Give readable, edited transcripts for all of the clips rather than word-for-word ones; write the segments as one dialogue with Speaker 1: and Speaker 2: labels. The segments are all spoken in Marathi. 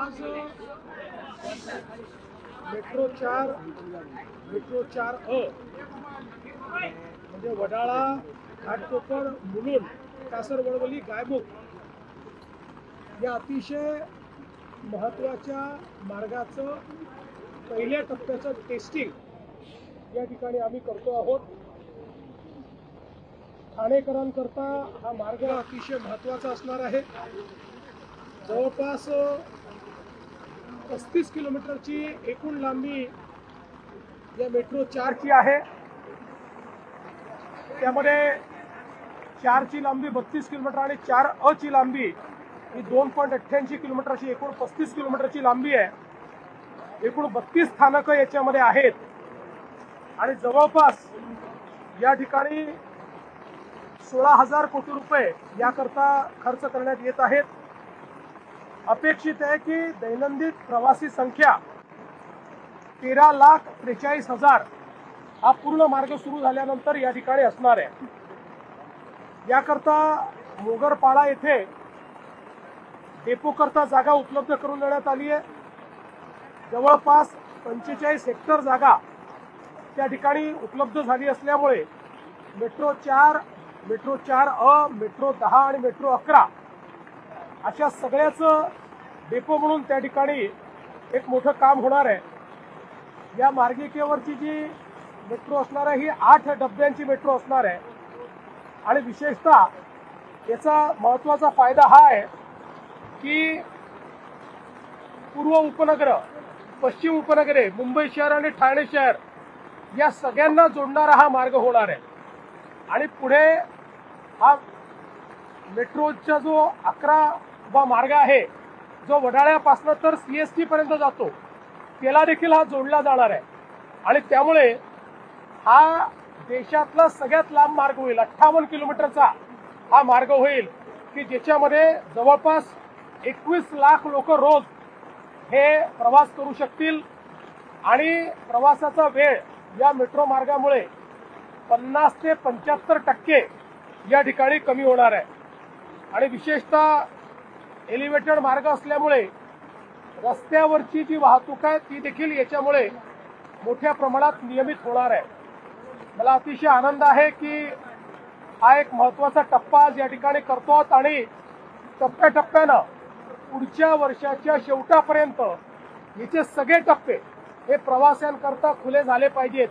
Speaker 1: आज मेट्रो 4 अ म्हणजे वडाळा, घाटकोपर, मुलुंड, कासरवडवली, गायमुख या अतिशय महत्त्वाच्या मार्गाचं पहिल्या टप्प्याचं टेस्टिंग या ठिकाणी आम्ही करतो आहोत। ठाणेकरांकरता हा मार्ग अतिशय महत्त्वाचा असणार आहे। जवळपास 35 किलोमीटरची एकूण लांबी या मेट्रो 4 ची आहे। त्यामध्ये 4 ची लांबी 32 किलोमीटर आणि 4 अ ची लांबी ही 2.88 किलोमीटरची एकूण 35 किलोमीटरची लांबी आहे। एकूण 32 स्थानकं याच्यामध्ये आहेत आणि जवळपास या ठिकाणी 16,000 कोटी रुपये याकरता खर्च करण्यात येत आहेत। अपेक्षित आहे की दैनंदिन प्रवासी संख्या 13,43,000 हा पूर्ण मार्ग सुरू झाल्यानंतर या ठिकाणी असणार आहे। याकरता मोगरपाडा येथे डेपो करता जागा उपलब्ध करून देण्यात आली आहे। जवळपास 45 हेक्टर जागा त्या ठिकाणी उपलब्ध झाली असल्यामुळे मेट्रो 4, मेट्रो 4 अ, मेट्रो 10 आणि मेट्रो 11 अशा सगळ्याचं डेपो म्हणून त्या ठिकाणी एक मोठं काम होणार आहे। या मार्गिकेवरची जी मेट्रो असणार आहे ही 8 डब्यांची मेट्रो असणार आहे आणि विशेषतः याचा महत्त्वाचा फायदा हा आहे की पूर्व उपनगर, पश्चिम उपनगरे, मुंबई शहर आणि ठाणे शहर या सगळ्यांना जोडणारा हा मार्ग होणार आहे आणि पुढे हा मेट्रोचा जो 11वा मार्ग आहे जो वडाळ्यापासून तर CST पर्यंत जातो त्याला देखील हा जोडला जाणार आहे आणि त्यामुळे हा देशातला सगळ्यात लांब मार्ग होईल। 58 किलोमीटरचा हा मार्ग होईल की ज्याच्यामध्ये जवळपास 21 लाख लोक रोज हे प्रवास करू शकतील आणि प्रवासाचा वेळ या मेट्रो मार्गामुळे 50 ते 75% या ठिकाणी कमी होणार आहे आणि विशेषतः एलिव्हेटेड मार्ग असल्यामुळे रस्त्यावरची जी वाहतूक आहे ती देखील याच्यामुळे मोठ्या प्रमाणात नियमित होणार आहे। मला अतिशय आनंद आहे की हा एक महत्त्वाचा टप्पा आज या ठिकाणी करतो आणि टप्प्याटप्प्यानं पुढच्या वर्षाच्या शेवटापर्यंत याचे सगळे टप्पे हे प्रवाशांकरता खुले झाले पाहिजेत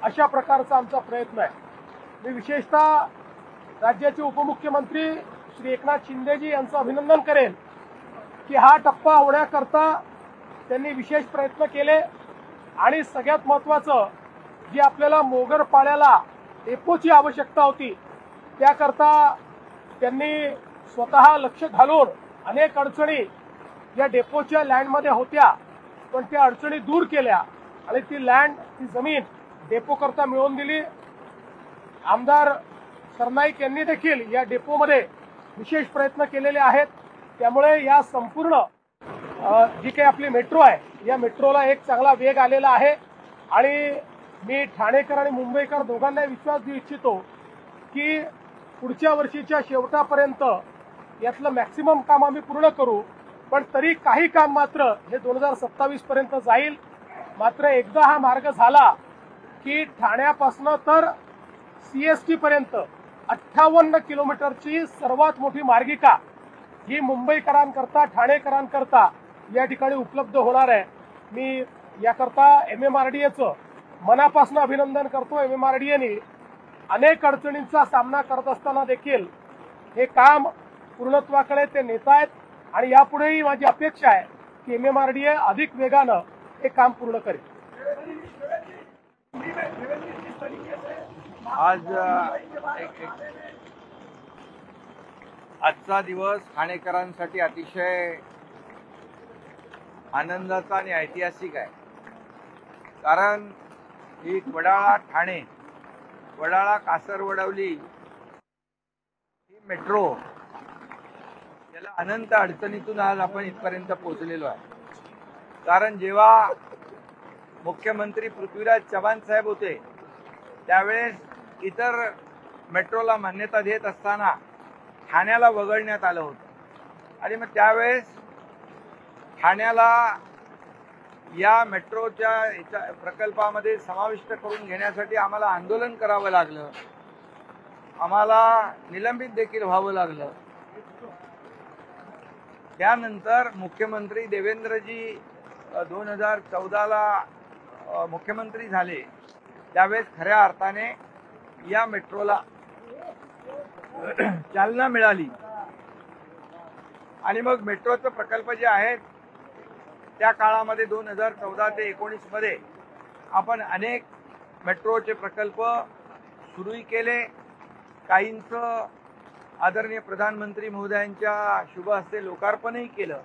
Speaker 1: अशा प्रकारचा आमचा प्रयत्न आहे। मी विशेषतः राज्याचे उपमुख्यमंत्री श्री एकनाथ शिंदेजी यांचं अभिनंदन करेन की हा टप्पा होण्याकरता त्यांनी विशेष प्रयत्न केले आणि सगळ्यात महत्त्वाचं जी आपल्याला मोगरपाड्याला डेपोची आवश्यकता होती त्याकरता त्यांनी स्वतः लक्ष घालून अनेक अडचणी या डेपोच्या लँडमध्ये होत्या पण त्या अडचणी दूर केल्या आणि ती लँड, ती जमीन डेपो करता मिळवून दिली। आमदार सरनाईक यांनी देखील या डेपोमध्ये विशेष प्रयत्न केलेले आहेत। त्यामुळे या संपूर्ण जी काही आपली मेट्रो आहे या मेट्रोला एक चांगला वेग आलेला आहे आणि मी ठाणेकर आणि मुंबईकर दोघांना विश्वास देऊ इच्छितो की पुढच्या वर्षीच्या शेवटापर्यंत यातलं मॅक्सिमम काम आम्ही पूर्ण करू पण तरी काही काम मात्र हे 2027 पर्यंत जाईल। मात्र एकदा हा मार्ग झाला की ठाण्यापासून तर CST पर्यंत 58 किलोमीटरची सर्वात मोठी मार्गिका ही मुंबईकरांकरता, ठाणेकरांकरता या ठिकाणी उपलब्ध होणार आहे। मी याकरता MMRDAचं मनापासून अभिनंदन करतो। MMRDAने अनेक अडचणींचा सामना करत असताना देखील हे काम पूर्णत्वाकडे ते नेत आहेत आणि यापुढेही माझी अपेक्षा आहे की MMRDA अधिक वेगानं हे काम पूर्ण करेल।
Speaker 2: आजचा दिवस ठाणेकरांसाठी अतिशय आनंदाचा आणि ऐतिहासिक आहे कारण ही वडाळा ठाणे, वडाळा कासरवडवली ही मेट्रो याला अनंत अडचणीतून आज आपण इथपर्यंत पोहोचलेलो आहे। कारण जेव्हा मुख्यमंत्री पृथ्वीराज चव्हाण साहेब होते त्यावेळेस इतर मेट्रोला मान्यता देत असताना ठाण्याला वगळण्यात आलं होतं आणि मग त्यावेळेस ठाण्याला या मेट्रोच्या प्रकल्पामध्ये समाविष्ट करून घेण्यासाठी आम्हाला आंदोलन करावं लागलं, आम्हाला निलंबित देखील व्हावं लागलं. त्यानंतर मुख्यमंत्री देवेंद्रजी 2014ला मुख्यमंत्री झाले, त्यावेळेस खऱ्या अर्थाने या मेट्रोला चालना मिळाली. आणि मग मेट्रोचे प्रकल्प जे आहेत त्या काळामध्ये 2014 ते 19 मध्ये आपण अनेक मेट्रोचे प्रकल्प सुरूही केले. काहींचं आदरणीय प्रधानमंत्री महोदयांच्या शुभ हस्ते लोकार्पणही केलं.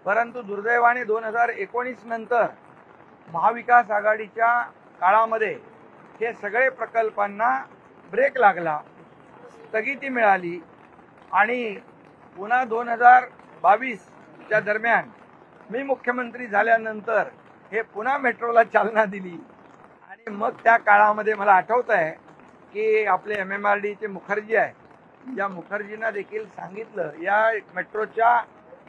Speaker 2: परंतु दुर्दैवाने 2019 नंतर महाविकास आघाडीच्या काळामध्ये हे सगळे प्रकल्पांना ब्रेक लागला, स्थगिती मिळाली आणि पुन्हा 2022च्या दरम्यान मी मुख्यमंत्री झाल्यानंतर हे पुन्हा मेट्रोला चालना दिली. आणि मग त्या काळामध्ये मला आठवत आहे की आपले MMRDचे मुखर्जी आहे, या मुखर्जींना देखील सांगितलं या मेट्रोच्या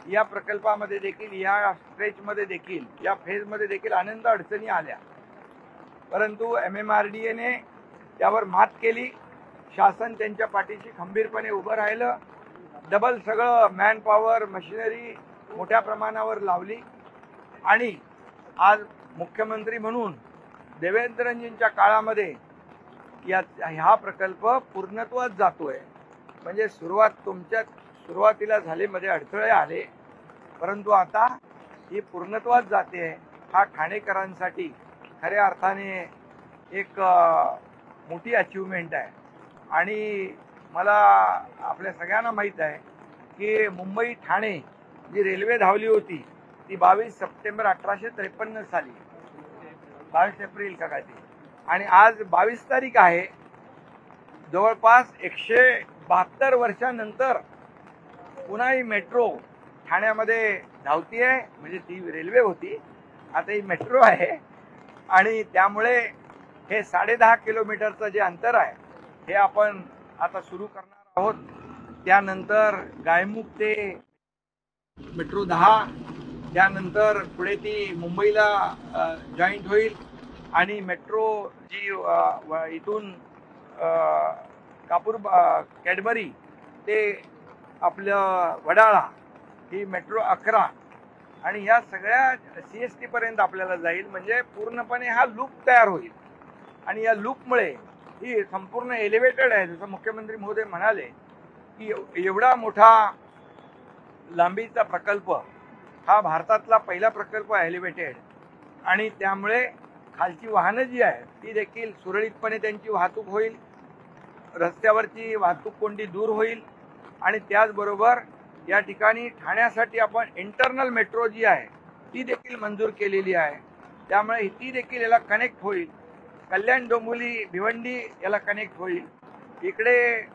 Speaker 2: या प्रकल्पामध्ये देखील, या स्ट्रेचमध्ये देखील, या फेजमध्ये देखील अनंत अडचणी आल्या. परंतु MMRDने त्यावर मात केली. शासन त्यांच्या पाठीशी खंबीरपणे उभं राहिलं. डबल सगळं मॅन पॉवर, मशिनरी मोठ्या प्रमाणावर लावली आणि आज मुख्यमंत्री म्हणून देवेंद्रजींच्या काळामध्ये हा प्रकल्प पूर्णत्वात जातोय. म्हणजे सुरुवातीला झालेमध्ये अडथळे आले, परंतु आता ही पूर्णत्वात जाते. हा ठाणेकरांसाठी खऱ्या अर्थाने एक मोठी अचिव्हमेंट आहे. आणि मला आपल्या सगळ्यांना माहीत आहे की मुंबई ठाणे जी रेल्वे धावली होती ती 22 सप्टेंबर 1853 साली, 22 एप्रिल का काय ते, आणि आज 22 तारीख आहे. जवळपास 172 वर्षानंतर पुन्हा ही मेट्रो ठाण्यामध्ये धावतीये. म्हणजे ती रेल्वे होती, आता ही मेट्रो आहे. आणि त्यामुळे हे 10.5 किलोमीटरचं जे अंतर आहे हे आपण आता सुरू करणार आहोत. त्यानंतर गायमुख ते मेट्रो 10, त्यानंतर पुढे ती मुंबईला जॉईंट होईल. आणि मेट्रो जी इथून कॅडबरी ते आपलं वडाळा ही मेट्रो 11 आणि या सगळ्या CST पर्यंत आपल्याला जाईल. म्हणजे पूर्णपणे हा लूप तयार होईल. आणि या लूपमुळे ही संपूर्ण एलिव्हेटेड आहे. जसं मुख्यमंत्री महोदय म्हणाले की एवढा मोठा लांबीचा प्रकल्प हा भारतातला पहिला प्रकल्प आहे एलिव्हेटेड. आणि त्यामुळे खालची वाहनं जी आहे ती देखील सुरळीतपणे त्यांची वाहतूक होईल, रस्त्यावरची वाहतूक कोंडी दूर होईल. आणि त्याचबरोबर या ठिकाणी ठाण्यासाठी आपण इंटरनल मेट्रो जी आहे ती देखील मंजूर केलेली आहे. त्यामुळे ती देखील याला कनेक्ट होईल. कल्याण, डोंबिवली, भिवंडी याला कनेक्ट होईल. इकडे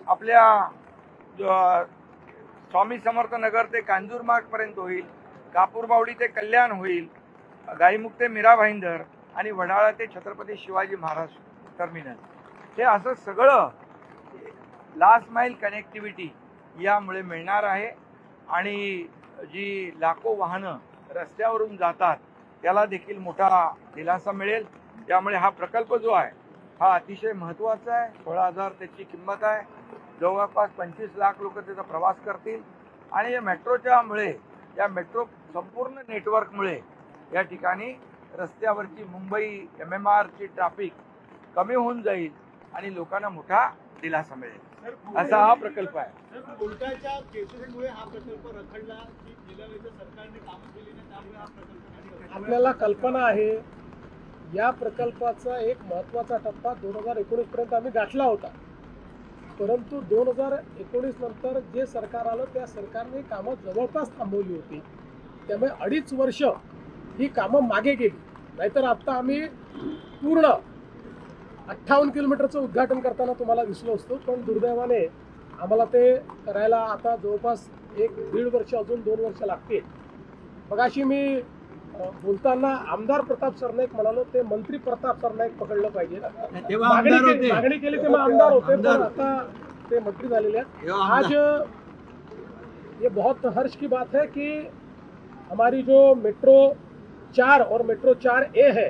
Speaker 2: आपल्या स्वामी समर्थ नगर ते कांजूरमार्गपर्यंत होईल, कापूरबावडी ते कल्याण होईल, गायमुख ते मीरा भाईंदर आणि वडाळा ते छत्रपती शिवाजी महाराज टर्मिनल. हे असं सगळं लास्ट माईल कनेक्टिव्हिटी यामुळे मिळणार आहे. आणि जी लाखो वाहनं रस्त्यावरून जातात त्याला देखील मोठा दिलासा मिळेल. त्यामुळे हा प्रकल्प जो आहे हा अतिशय महत्त्वाचा आहे. 16,000 त्याची किंमत आहे. जवळपास 25 लाख लोक त्याचा प्रवास करतील. आणि या मेट्रोच्यामुळे, या मेट्रो संपूर्ण नेटवर्कमुळे या ठिकाणी रस्त्यावरची मुंबई MMRची ट्रॅफिक कमी होऊन जाईल आणि लोकांना मोठा दिलासा मिळेल. असा हा प्रकल्प आहे.
Speaker 3: कोर्टाच्या केसेसमुळे हा प्रकल्प रखडला की गेल्या वेळेच्या सरकारने काम केली नाही, त्यामुळे हा प्रकल्प.
Speaker 1: आपल्याला कल्पना आहे या प्रकल्पाचा एक महत्त्वाचा टप्पा 2019 पर्यंत आम्ही गाठला होता. परंतु 2019 नंतर जे सरकार आलं त्या सरकारने कामं जवळपास थांबवली होती. त्यामुळे 2.5 वर्ष ही कामं मागे गेली. नाहीतर आता आम्ही पूर्ण 58 किलोमीटरचं उद्घाटन करताना तुम्हाला दिसलो असतो. पण दुर्दैवाने आम्हाला ते करायला आता जवळपास 1-1.5 वर्ष, अजून 2 वर्ष लागतील. मगाशी मी बोलताना आमदार प्रताप सरनाईक म्हणालो, ते मंत्री प्रताप सरनाईक पकडलं पाहिजे. मागणी केली तेव्हा आमदार होते, पण आता ते मंत्री झालेले आहेत. आज ये बहुत हर्ष की बात है कि हमारी जो मेट्रो 4 और मेट्रो 4A है,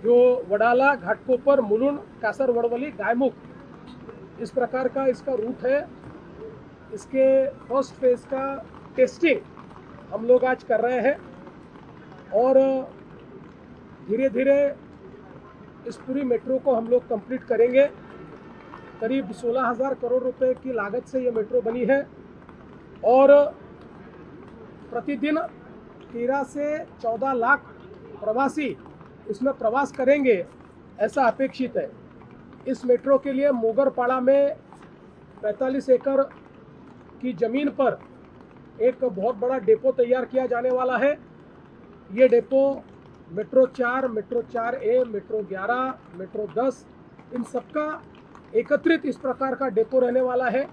Speaker 1: जो वडाला, घाटकोपर, मुलुंड, कासरवडवली, गायमुख, इस प्रकार का इसका रूट है। इसके फर्स्ट फेज का टेस्टिंग हम लोग आज कर रहे हैं और धीरे धीरे इस पूरी मेट्रो को हम लोग कंप्लीट करेंगे। करीब 16,000 करोड़ रुपए की लागत से ये मेट्रो बनी है और प्रतिदिन 13 से 14 लाख प्रवासी इसमें प्रवास करेंगे, ऐसा अपेक्षित है। इस मेट्रो के लिए मोगरपाड़ा में 45 एकड़ की ज़मीन पर एक बहुत बड़ा डेपो तैयार किया जाने वाला है। ये depot metro 4, metro 4A, metro 11, metro 10, in सबका एकत्रित इस प्रकार का डेपो रहने वाला है।